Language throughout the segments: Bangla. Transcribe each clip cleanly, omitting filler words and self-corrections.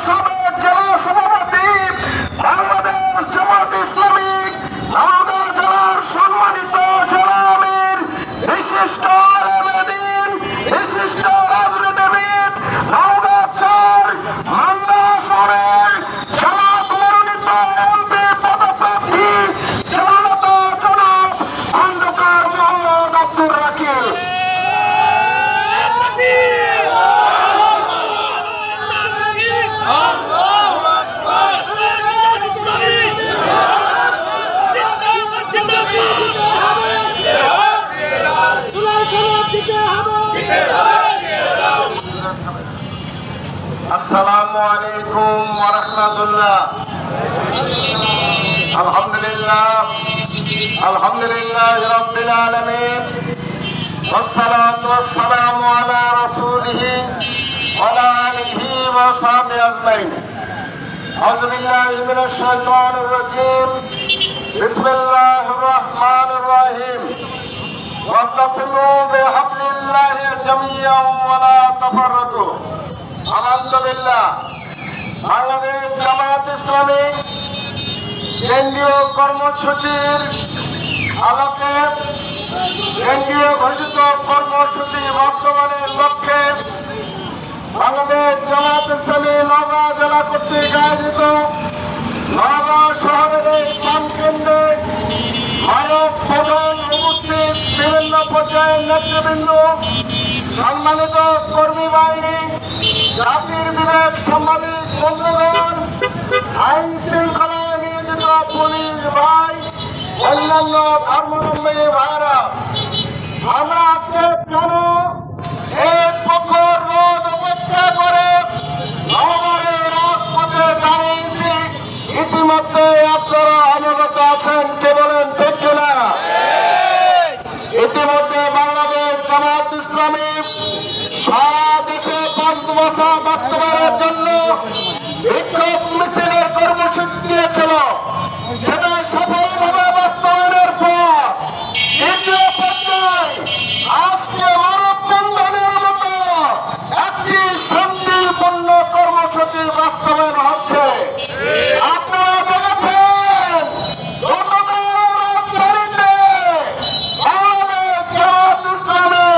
সাবেক জেলা সভাপতি বাংলাদেশ জামাত ইসলামী নওগাঁ জেলার সম্মানিত জেলা আমির বিশিষ্ট আলেম বিশিষ্ট রাজনীতিবিদ নওগাঁ ৪ মান্দা শহরের জামাত মনোনীত এমপি পদপ্রার্থী জননেতা জনাব খন্দকার মোহাম্মদ আব্দুর রাকিব। আসসালামু আলাইকুম ওয়া রাহমাতুল্লাহ। আলহামদুলিল্লাহ রাব্বিল আলামিন ওয়াসসালাতু ওয়াসসালামু আলা রাসূলিহি ওয়া আলা আলিহি ওয়া সাহবিহি আজমাইন। আউযু বিল্লাহি মিনাশ শাইতানির রাজীম। বিসমিল্লাহির রাহমানির রাহিম। ওয়াতাসিমু বিহাবলিল্লাহি জামিআন ওয়া লা তাফাররাকু। আলহামদুলিল্লাহ, বাংলাদেশ জামাত ইসলামী কেন্দ্রীয় কর্মসূচির আলোকে কেন্দ্রীয় ঘোষিত কর্মসূচি বাস্তবায়নের লক্ষ্যে বাংলাদেশ জামাত ইসলামী নওগাঁ জেলা কর্তৃক আয়োজিত নওগাঁ শহরের এই প্রাণকেন্দ্রে মানব প্রধান উপস্থিত বিভিন্ন পর্যায়ের নেতৃবৃন্দ, সম্মানিত কর্মী বাহিনী, জাতির বিবেক সাংবাদিক বন্ধুগণ, আইন শৃঙ্খলায় নিয়োজিত পুলিশ ভাই, অন্যান্য ধর্মাবলম্বী ভাইরা, আমরা আজকে কেন এই প্রখর রোদ উপেক্ষা করে নওগাঁর রাজপথে দাঁড়িয়েছি ইতিমধ্যে আপনারা অবগত আছেন, কে বলেন ঠিক কিনা? ইতিমধ্যে বাংলাদেশ জামাত ইসলামী সারা দেশে ৫ দফা বাস্তবায়নের জন্য বিক্ষোভ মিছিলের কর্মসূচি দিয়েছিল। সেটা সফলভাবে বাস্তবায়নের পর দ্বিতীয় পর্যায়ে আজকে মানববন্ধনের মতো একটি শান্তিপূর্ণ কর্মসূচি বাস্তবায়ন হচ্ছে। আপনারা দেখেছেন গতকাল রাজধানীতে বাংলাদেশ জামাত ইসলামী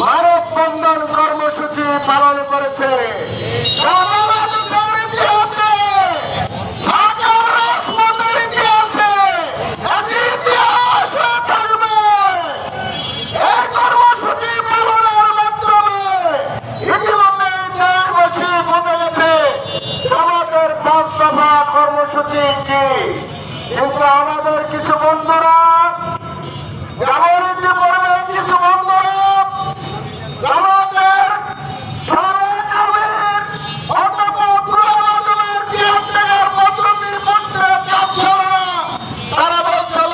মানববন্ধন কর্মসূচি পালন করেছে। কর্মসূচি কি, কিন্তু আমাদের কিছু বন্ধুরা জামায়াতি পড়বে, কিছু বন্ধুরা জামাতের সরকারের অন্তর্ভুক্তের কেয়ারটেকার পদ্ধতি বুঝতে চাচ্ছিল না। তারা বলছিল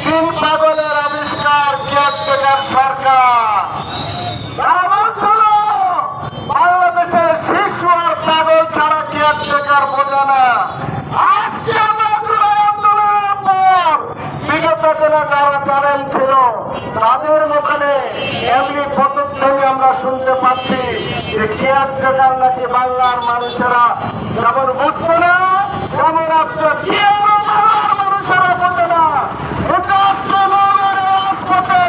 ৩ পাগলের আবিষ্কার কেয়ারটেকার সরকার। তারা বলছিল বাংলাদেশের শিশু আর পাগল ছাড়া কেয়ারটেকার বোঝে না। আজকে আমরা জুলাই আন্দোলনের পর বিগত দিনে যারা জানেন ছিল তাদের মুখে এমনি পদক্ষেপে আমরা শুনতে পাচ্ছি যে কেয়ারটেকার নাকি বাংলার মানুষেরা যেমন বুঝতো না, তেমন আজকে বাংলার মানুষেরা বোঝে না। এটা আজকে নওগাঁর রাজপথে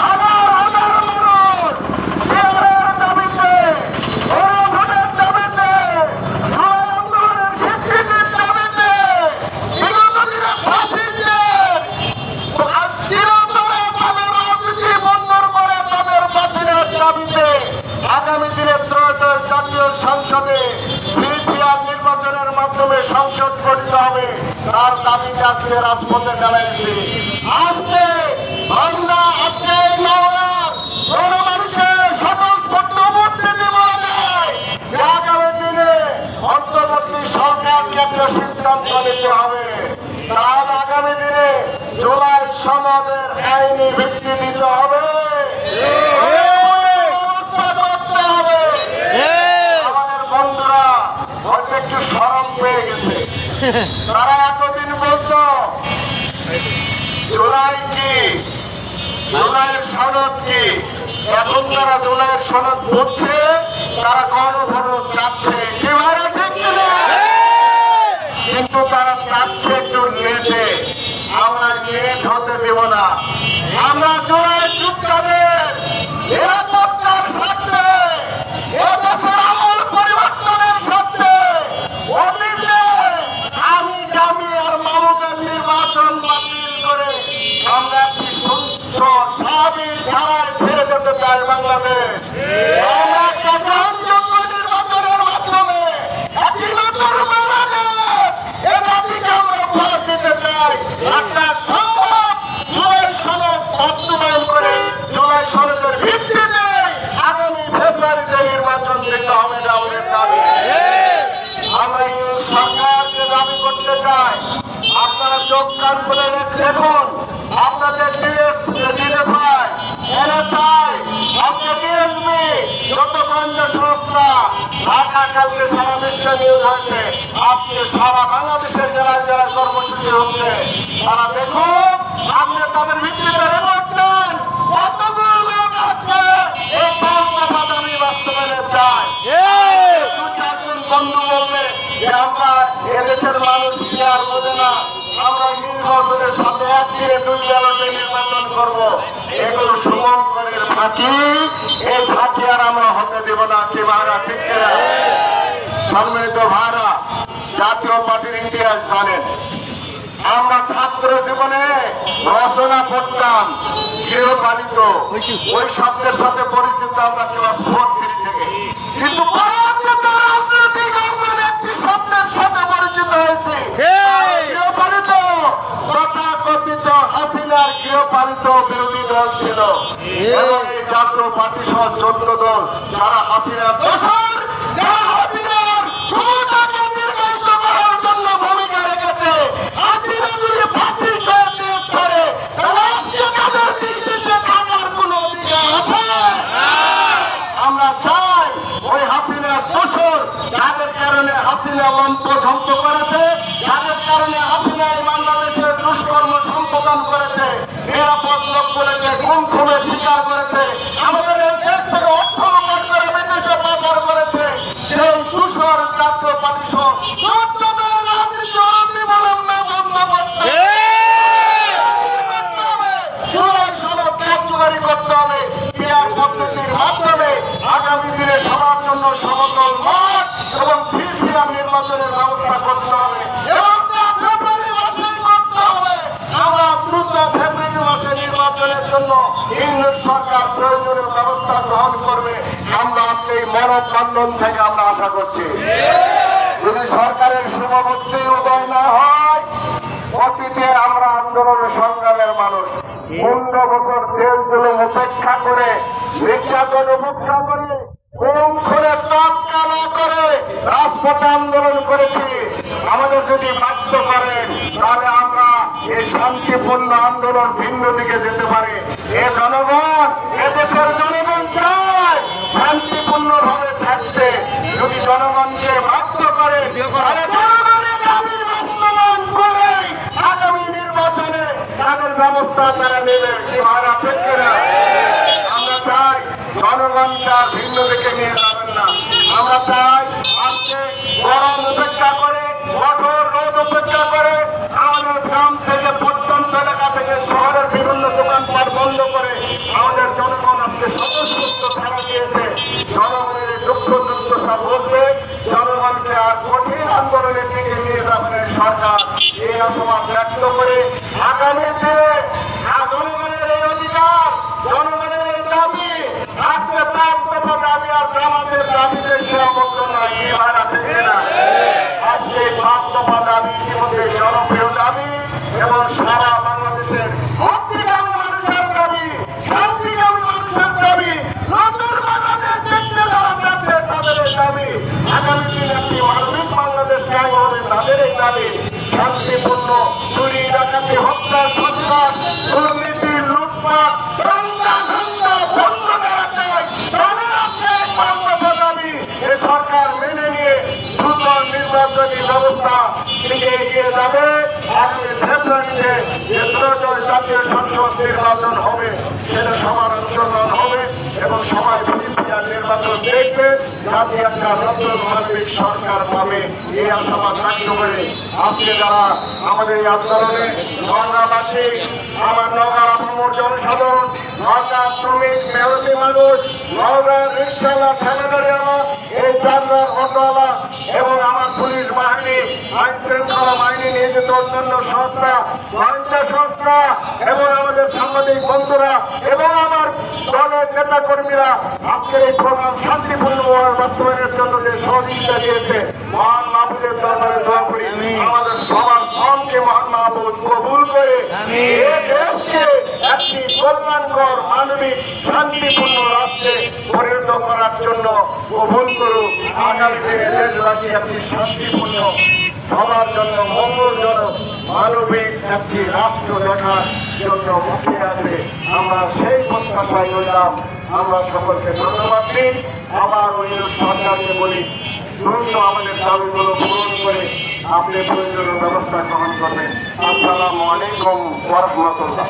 হাজার হাজার মানুষ কেয়ারের দাবিতে, ভোটের দাবিতে, জুলাই আন্দোলনের স্বীকৃতির দাবিতে, বিগত দিনে ফাঁসিদের চিরতরে তাদের রাজনীতি বন্ধর করে তাদের বাতিলের দাবিতে আগামী দিনে ত্রয়োদশ জাতীয় সংসদে ফিরফিয়ার নির্বাচনের মাধ্যমে সংসদ গঠিত হবে, তার দাবিতে আজকে রাজপথে দাঁড়াইছে। আজকে আমরা আজকে নওগাঁর কোন মানুষের স্বতঃস্ফূর্ত উপস্থিতি বলা যায় যে আগামী দিনে অন্তর্বর্তী সরকারকে একটা সিদ্ধান্ত নিতে হবে। তাহলে আগামী দিনে জুলাই সনদের আইনি ভিত্তি দিতে হবে, ব্যবস্থা করতে হবে। আমাদের বন্ধুরা হয়তো একটু শরম পেয়ে গেছে। তারা এতদিন বলতো জুলাই কি, জুলাইয়ের সনদ কি, এখন তারা জুলাইয়ের সনদ বুঝছে, তারা গণভোট চাচ্ছে। কি ভাই? গান করে দেখুন আপনাদের ডিএসএফআই, এনএসআই, আজকে ডিএসবি, যত গোয়েন্দা সংস্থা ঢাকা কালকে সারা বিশ্বে নিউজ হয়েছে, আজকে সারা বাংলাদেশে জেলায় জেলায় কর্মসূচি হচ্ছে। তারা দেখুন আপনি তাদের ভিত্তিতে রিপোর্ট নেন কতগুলো লোক আজকে এই 5 দফা দাবি বাস্তবায়নে চায়। দু চারজন বন্ধু বলবে যে আমরা এদেশের মানুষ কি আর বোঝে না, আমরা নির্বাচনের সাথে একদিনে 2 ব্যালটে নির্বাচন করব। এগুলো শুভঙ্করের ফাঁকি, এই ফাঁকি আর আমরা হতে দেব না। কি ভাইরা ঠিক কিনা? সম্মানিত ভাইরা, জাতীয় পার্টির ইতিহাস জানেন। আমরা ছাত্র জীবনে রচনা পড়তাম গৃহপালিত, ওই শব্দের সাথে পরিচিত আমরা ক্লাস 4-3 থেকে। কিন্তু পরবর্তীতে রাজনৈতিক অঙ্গনে একটি শব্দের সাথে পরিচিত হয়েছে, গৃহপালিত। তথাকথিত হাসিনার গৃহপালিত বিরোধী দল ছিল এবং এই জাতীয় পার্টি সহ 14 দল যারা হাসিনার দোসর, যারা হাসিনার ক্ষমতাকে দীর্ঘায়িত করার জন্য ভূমিকা রেখেছে। হাসিনা যদি ফাঁসি খেয়ে দেশ ছাড়ে, রাষ্ট্র তাদের নির্দেশে থাকার কোন অধিকার আছে? আমরা চাই ওই হাসিনার দোসর, যাদের কারণে হাসিনা লম্পঝম্প করেছে, যাদের কারণে হাসিনা এই বাংলাদেশে দুষ্কর্ম সম্পাদন করেছে, নিরাপদ লোকগুলোকে গুম খুনের শিকার করেছে, আমাদের এই দেশ থেকে অর্থ লুট করে বিদেশে পাচার করেছে, সেই দূষর জাতীয় পার্টি সহ 14 দলের রাজনীতি অনতিবিলম্বে বন্ধ করতে হবে। জুলাই সনদ কার্যকারী করতে হবে। পিআর পদ্ধতির মাধ্যমে আগামী দিনে সবার জন্য সমতল মাঠ এবং ফিরফিরা নির্বাচনের ব্যবস্থা করতে হবে এবং তা ফেব্রুয়ারি মাসেই করতে হবে। আমরা দ্রুত ফেব্রুয়ারি মাসে নির্বাচনের জন্য ইংরেজ সরকার প্রয়োজনীয় ব্যবস্থা গ্রহণ করবে। আমরা আজকে এই মানববন্ধন থেকে আমরা আশা করছি, যদি সরকারের শুভবুদ্ধি উদয় না হয়, অতীতে আমরা আন্দোলনের সংগ্রামের মানুষ 15 বছর জেল জুলুম উপেক্ষা করে, নির্যাতন উপেক্ষা করে, গুম খুনে তৎকা না করে রাজপথে আন্দোলন করেছি। আমাদের যদি বাধ্য করেন তাহলে আমরা এই শান্তিপূর্ণ আন্দোলন ভিন্ন দিকে যেতে পারি। এ জনগণ, এদেশের জনগণ চায় শান্তিপূর্ণ ভাবে থাকতে। যদি জনগণকে বাধ্য করে তাহলে জনগণের দাবি বাস্তবায়ন করে আগামী নির্বাচনে তাদের ব্যবস্থা তারা নেবে। কি ভাইরা ঠিক কিনা? আমরা চাই জনগণকে আর ভিন্ন দিকে নিয়ে যাবেন না। আমরা চাই আজকে গরম উপেক্ষা করে, কঠোর রোদ উপেক্ষা করে, আমাদের গ্রাম থেকে প্রত্যন্ত এলাকা থেকে শহরের বিভিন্ন দোকানপাট বন্ধ করে আমাদের জনগণ আজকে স্বতঃস্ফূর্ত ছাড়া দিয়েছে। জনগণের দুঃখ দুর্দশা বুঝবে, জনগণকে আর কঠিন আন্দোলনের দিকে নিয়ে যাবেন এই সরকার। এই আশাবাদ ব্যক্ত করে আগামী দিনে জনগণের এই অধিকার, জনগণের এই দাবি, আজকে 5 দফা দাবি আর আমাদের দাবিতে সীমাবদ্ধ নয়। কি ভাইরা ঠিক কিনা? আজকে 5 দফা দাবি ইতিমধ্যে জনপ্রিয় দাবি এবং সারা বাংলাদেশের মুক্তিকামী মানুষের দাবি, শান্তিকামী মানুষের দাবি, নতুন বাংলাদেশ দেখতে যারা যাচ্ছে তাদের এই দাবি, আগামী দিনে একটি মানবিক বাংলাদেশ কায়েম হবে তাদের এই দাবি। শান্তিপূর্ণ চুরি, ডাকাতি, হত্যা, সন্ত্রাস, দুর্নীতি, লুটপাট, দাঙ্গা বন্ধ করা চাই, তাদের আজকে 5 দফা দাবি এ সরকার মেনে নিয়ে দ্রুত নির্বাচনী ব্যবস্থা দিকে এগিয়ে যাবে। আগামী ফেব্রুয়ারিতে যে ত্রয়োদশ জাতীয় সংসদ নির্বাচন হবে, সেটা সবার অংশগ্রহণ হবে এবং সবাই ফিরফিরা নির্বাচন দেখবে, জাতি একটা নতুন মানবিক সরকার পাবে। এই আশাবাদ ব্যক্ত করে আজকে যারা আমাদের এই আন্দোলনে নওগাঁবাসী, আমার নওগাঁর আপামর জনসাধারণ, নওগাঁর শ্রমিক, মেহনতি মানুষ, নওগাঁর রিকশাওয়ালা, ঠেলাগাড়িওয়ালা, এই চার্জার অটোওয়ালা এবং আমার পুলিশ বাহিনী, আইন শৃঙ্খলা বাহিনী নিয়োজিত অন্যান্য সংস্থা, গোয়েন্দা সংস্থা এবং আমাদের সাংবাদিক বন্ধুরা এবং আমার দলের নেতা কর্মীরা আজকের এই প্রোগ্রাম শান্তিপূর্ণ বাস্তবায়নের জন্য যে সহযোগিতা দিয়েছে, মহান মাহবুবের দরবারে দোয়া করি আমাদের সবার শ্রমকে মহান মাহবুব কবুল করে এই দেশকে একটি কল্যাণ কল্যাণকর মানবিক শান্তিপূর্ণ রাষ্ট্রে পরিণত করার জন্য কবুল করুক। আগামী দিনে দেশবাসী একটি শান্তিপূর্ণ, সবার জন্য মঙ্গলজনক মানবিক একটি রাষ্ট্র দেখার জন্য মুখে আছে। আমরা সেই প্রত্যাশায় রইলাম। আমরা সকলকে ধন্যবাদ দিই। আবার ওই সরকারকে বলি, দ্রুত আমাদের দাবিগুলো পূরণ করে আপনি প্রয়োজনীয় ব্যবস্থা গ্রহণ করবেন। আসসালামু আলাইকুম ওয়া রাহমাতুল্লাহ।